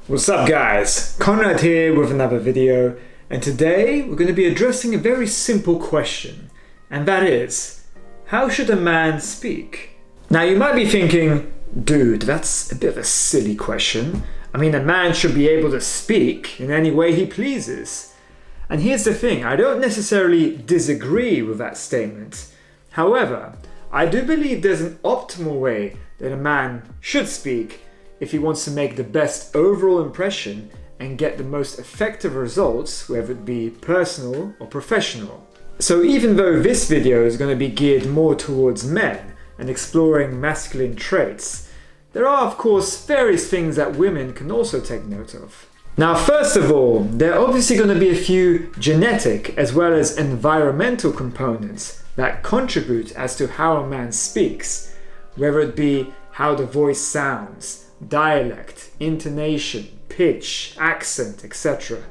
What's up guys, Conrad here with another video, and today we're going to be addressing a very simple question, and that is, how should a man speak? Now you might be thinking, dude, that's a bit of a silly question. I mean, a man should be able to speak in any way he pleases. And here's the thing, I don't necessarily disagree with that statement. However, I do believe there's an optimal way that a man should speak if he wants to make the best overall impression and get the most effective results, whether it be personal or professional. So even though this video is going to be geared more towards men and exploring masculine traits, there are of course various things that women can also take note of. Now first of all, there are obviously going to be a few genetic as well as environmental components that contribute as to how a man speaks, whether it be how the voice sounds, dialect, intonation, pitch, accent, etc.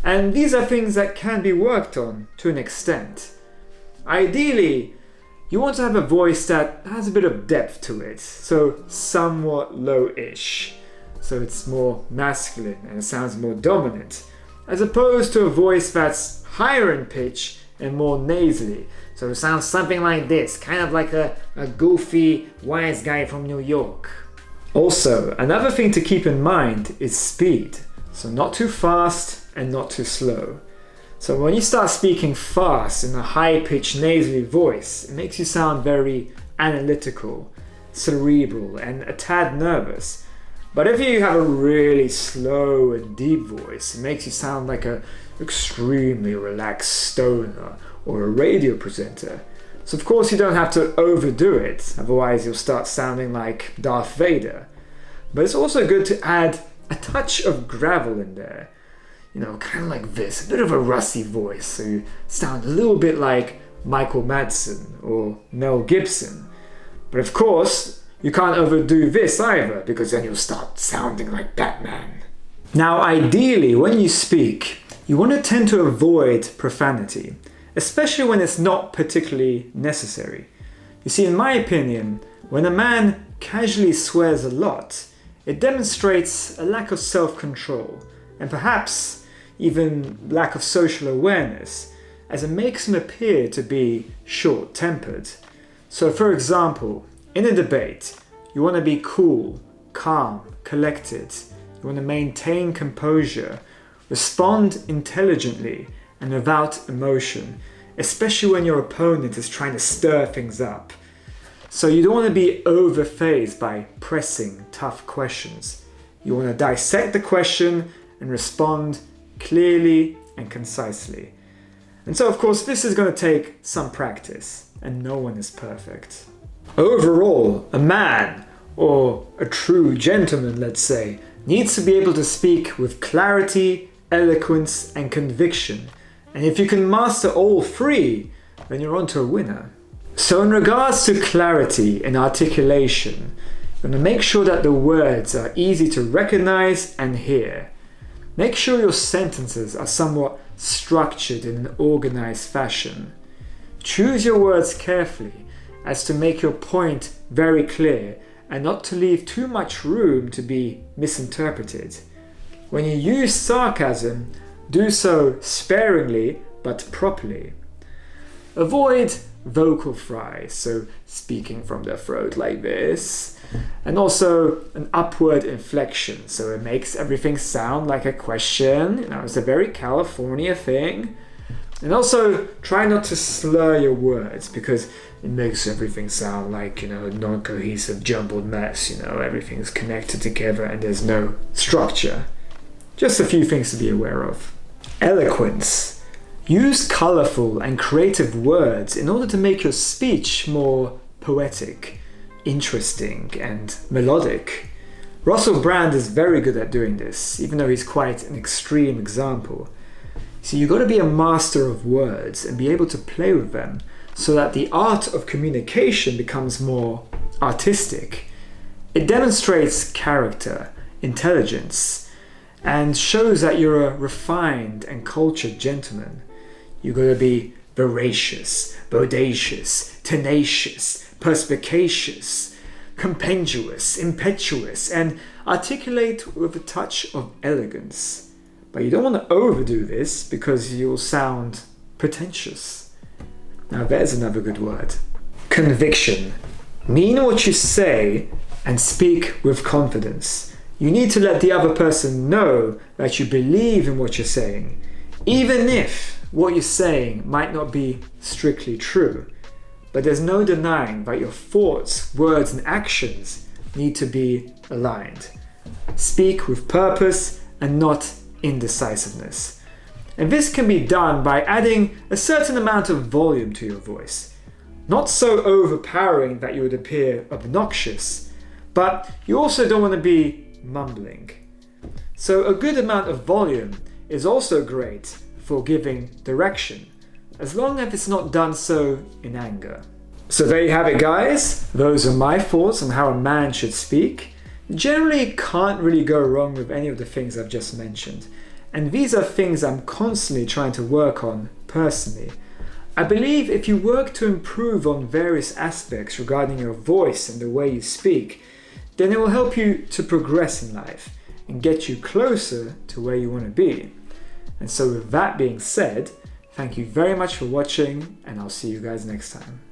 And these are things that can be worked on to an extent. Ideally, you want to have a voice that has a bit of depth to it, so somewhat low-ish. So it's more masculine and it sounds more dominant, as opposed to a voice that's higher in pitch and more nasally. So it sounds something like this, kind of like a goofy, wise guy from New York. Also, another thing to keep in mind is speed. So not too fast and not too slow. So when you start speaking fast in a high-pitched nasally voice, it makes you sound very analytical, cerebral, and a tad nervous. But if you have a really slow and deep voice, it makes you sound like an extremely relaxed stoner or a radio presenter. So of course you don't have to overdo it, otherwise you'll start sounding like Darth Vader. But it's also good to add a touch of gravel in there. You know, kind of like this, a bit of a rusty voice, so you sound a little bit like Michael Madsen or Mel Gibson. But of course, you can't overdo this either, because then you'll start sounding like Batman. Now ideally, when you speak, you want to tend to avoid profanity, especially when it's not particularly necessary. You see, in my opinion, when a man casually swears a lot, it demonstrates a lack of self-control, and perhaps even lack of social awareness, as it makes him appear to be short-tempered. So for example, in a debate, you want to be cool, calm, collected. You want to maintain composure, respond intelligently and without emotion, especially when your opponent is trying to stir things up. So you don't want to be overfazed by pressing tough questions. You want to dissect the question and respond clearly and concisely. And so of course this is going to take some practice, and no one is perfect. Overall, a man, or a true gentleman let's say, needs to be able to speak with clarity, eloquence and conviction. And if you can master all three, then you're on to a winner. So in regards to clarity and articulation, you're going to make sure that the words are easy to recognize and hear. Make sure your sentences are somewhat structured in an organized fashion. Choose your words carefully as to make your point very clear and not to leave too much room to be misinterpreted. When you use sarcasm, do so sparingly but properly. Avoid vocal fries, so speaking from the throat like this, and also an upward inflection, so it makes everything sound like a question. You know, it's a very California thing. And also try not to slur your words, because it makes everything sound like, you know, a non-cohesive jumbled mess. You know, everything's connected together and there's no structure. Just a few things to be aware of. Eloquence. Use colorful and creative words in order to make your speech more poetic, interesting, and melodic. Russell Brand is very good at doing this, even though he's quite an extreme example. So you've got to be a master of words and be able to play with them so that the art of communication becomes more artistic. It demonstrates character, intelligence, and shows that you're a refined and cultured gentleman. You've got to be veracious, bodacious, tenacious, perspicacious, compendious, impetuous, and articulate with a touch of elegance. But you don't want to overdo this because you'll sound pretentious. Now there's another good word. Conviction. Mean what you say and speak with confidence. You need to let the other person know that you believe in what you're saying, even if what you're saying might not be strictly true. But there's no denying that your thoughts, words, and actions need to be aligned. Speak with purpose and not indecisiveness. And this can be done by adding a certain amount of volume to your voice. Not so overpowering that you would appear obnoxious, but you also don't want to be mumbling. So a good amount of volume is also great for giving direction, as long as it's not done so in anger. So there you have it, guys. Those are my thoughts on how a man should speak. Generally can't really go wrong with any of the things I've just mentioned. And these are things I'm constantly trying to work on personally. I believe if you work to improve on various aspects regarding your voice and the way you speak, then it will help you to progress in life and get you closer to where you want to be. And so with that being said, thank you very much for watching, and I'll see you guys next time.